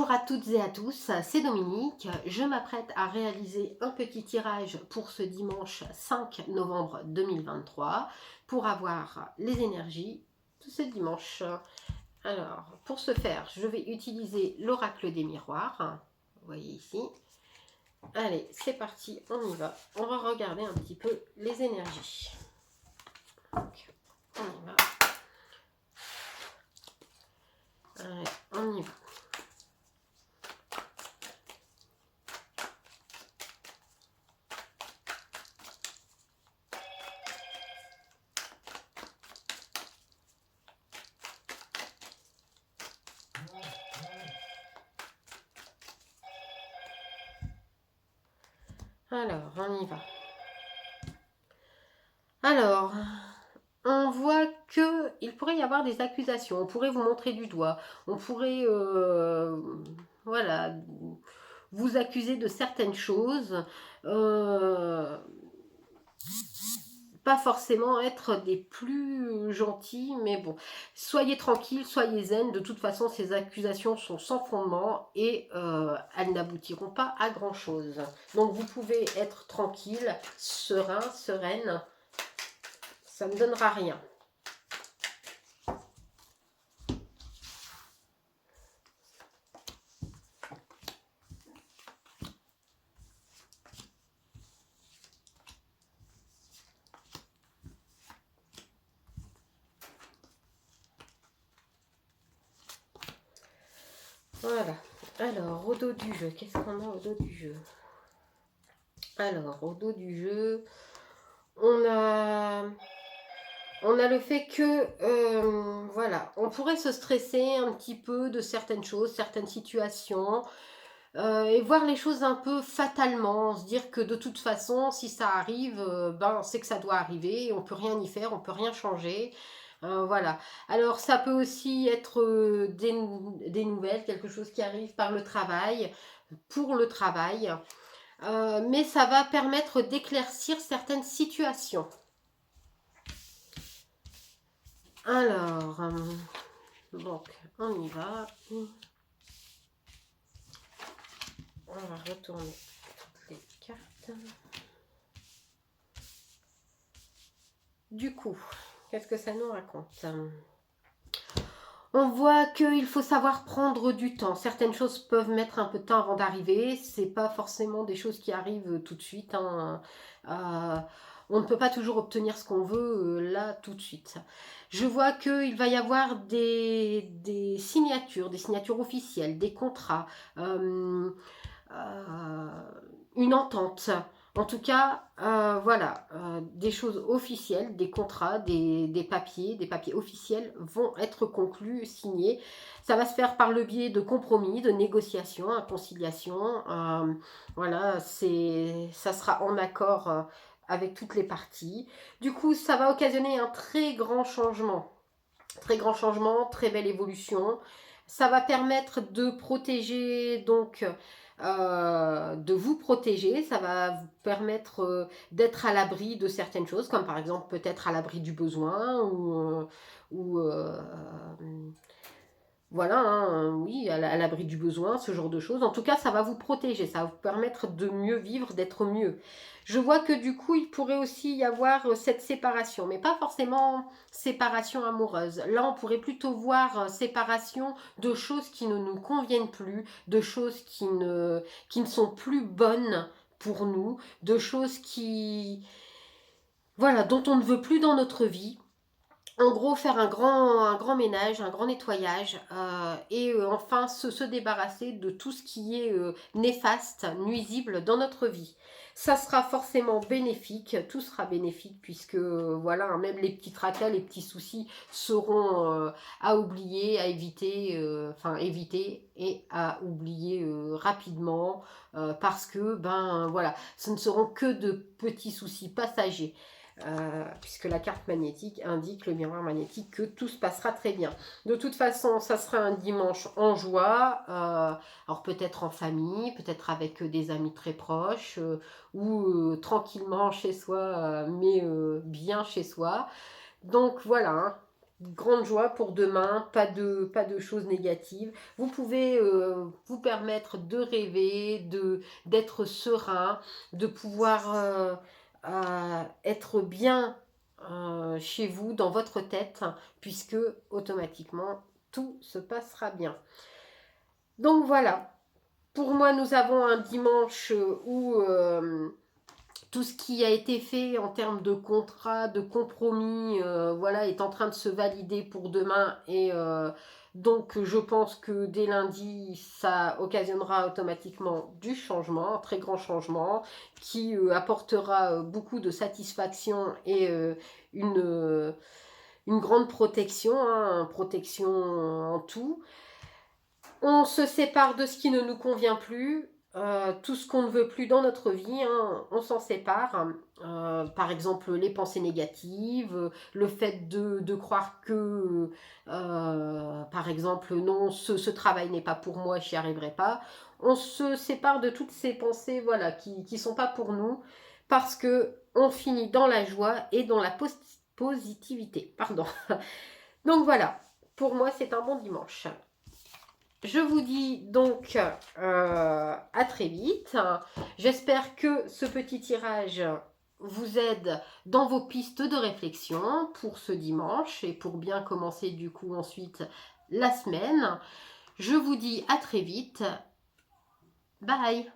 Bonjour à toutes et à tous, c'est Dominique. Je m'apprête à réaliser un petit tirage pour ce dimanche 5 novembre 2023 pour avoir les énergies de ce dimanche. Alors, pour ce faire, je vais utiliser l'oracle des miroirs. Vous voyez ici. Allez, c'est parti, on y va. On va regarder un petit peu les énergies. Donc, on y va. Allez, on y va. Alors, on y va. Alors, on voit que il pourrait y avoir des accusations, on pourrait vous montrer du doigt, on pourrait voilà, vous accuser de certaines choses, pas forcément être des plus gentils, mais bon, soyez tranquille, soyez zen, de toute façon ces accusations sont sans fondement et elles n'aboutiront pas à grand chose. Donc vous pouvez être tranquille, serein, sereine, ça ne donnera rien. Voilà. Alors, au dos du jeu, qu'est-ce qu'on a au dos du jeu? Alors, au dos du jeu, on a le fait que, voilà, on pourrait se stresser un petit peu de certaines choses, certaines situations, et voir les choses un peu fatalement, se dire que de toute façon, si ça arrive, ben, c'est que ça doit arriver, on peut rien y faire, on peut rien changer. Voilà. Alors, ça peut aussi être des nouvelles, quelque chose qui arrive par le travail, pour le travail, mais ça va permettre d'éclaircir certaines situations. Alors, donc, on y va. On va retourner toutes les cartes. Du coup, qu'est-ce que ça nous raconte? On voit qu'il faut savoir prendre du temps. Certaines choses peuvent mettre un peu de temps avant d'arriver. C'est pas forcément des choses qui arrivent tout de suite. Hein. On ne peut pas toujours obtenir ce qu'on veut là tout de suite. Je vois qu'il va y avoir des signatures officielles, des contrats, une entente. En tout cas, voilà, des choses officielles, des contrats, des papiers officiels vont être conclus, signés. Ça va se faire par le biais de compromis, de négociations, conciliation. Voilà, ça sera en accord avec toutes les parties. Du coup, ça va occasionner un très grand changement. Très grand changement, très belle évolution. Ça va permettre de protéger donc de vous protéger, ça va vous permettre d'être à l'abri de certaines choses, comme par exemple peut-être à l'abri du besoin ou voilà, hein, oui, à l'abri du besoin, ce genre de choses. En tout cas, ça va vous protéger, ça va vous permettre de mieux vivre, d'être mieux. Je vois que du coup, il pourrait aussi y avoir cette séparation, mais pas forcément séparation amoureuse. Là, on pourrait plutôt voir séparation de choses qui ne nous conviennent plus, de choses qui ne sont plus bonnes pour nous, de choses voilà, dont on ne veut plus dans notre vie. En gros, faire un grand ménage, un grand nettoyage et enfin se débarrasser de tout ce qui est néfaste, nuisible dans notre vie. Ça sera forcément bénéfique, tout sera bénéfique puisque voilà, hein, même les petits tracas, les petits soucis seront à oublier, à éviter, enfin éviter et à oublier rapidement parce que ben voilà, ce ne seront que de petits soucis passagers. Puisque la carte magnétique indique, le miroir magnétique, que tout se passera très bien. De toute façon, ça sera un dimanche en joie, alors peut-être en famille, peut-être avec des amis très proches, ou tranquillement chez soi, mais bien chez soi. Donc voilà, hein. grande joie pour demain, pas de choses négatives. Vous pouvez vous permettre de rêver, d'être serein, de pouvoir être bien chez vous, dans votre tête, puisque automatiquement, tout se passera bien. Donc voilà, pour moi, nous avons un dimanche où tout ce qui a été fait en termes de contrat, de compromis, voilà, est en train de se valider pour demain. Et donc, je pense que dès lundi, ça occasionnera automatiquement du changement, un très grand changement, qui apportera beaucoup de satisfaction et une grande protection, hein, protection en tout. On se sépare de ce qui ne nous convient plus. Tout ce qu'on ne veut plus dans notre vie, hein, on s'en sépare. Par exemple, les pensées négatives, le fait de croire que, par exemple, non, ce travail n'est pas pour moi, j'y arriverai pas. On se sépare de toutes ces pensées, voilà, qui sont pas pour nous, parce que on finit dans la joie et dans la positivité. Pardon. Donc voilà, pour moi, c'est un bon dimanche. Je vous dis donc à très vite. J'espère que ce petit tirage vous aide dans vos pistes de réflexion pour ce dimanche et pour bien commencer du coup ensuite la semaine. Je vous dis à très vite. Bye!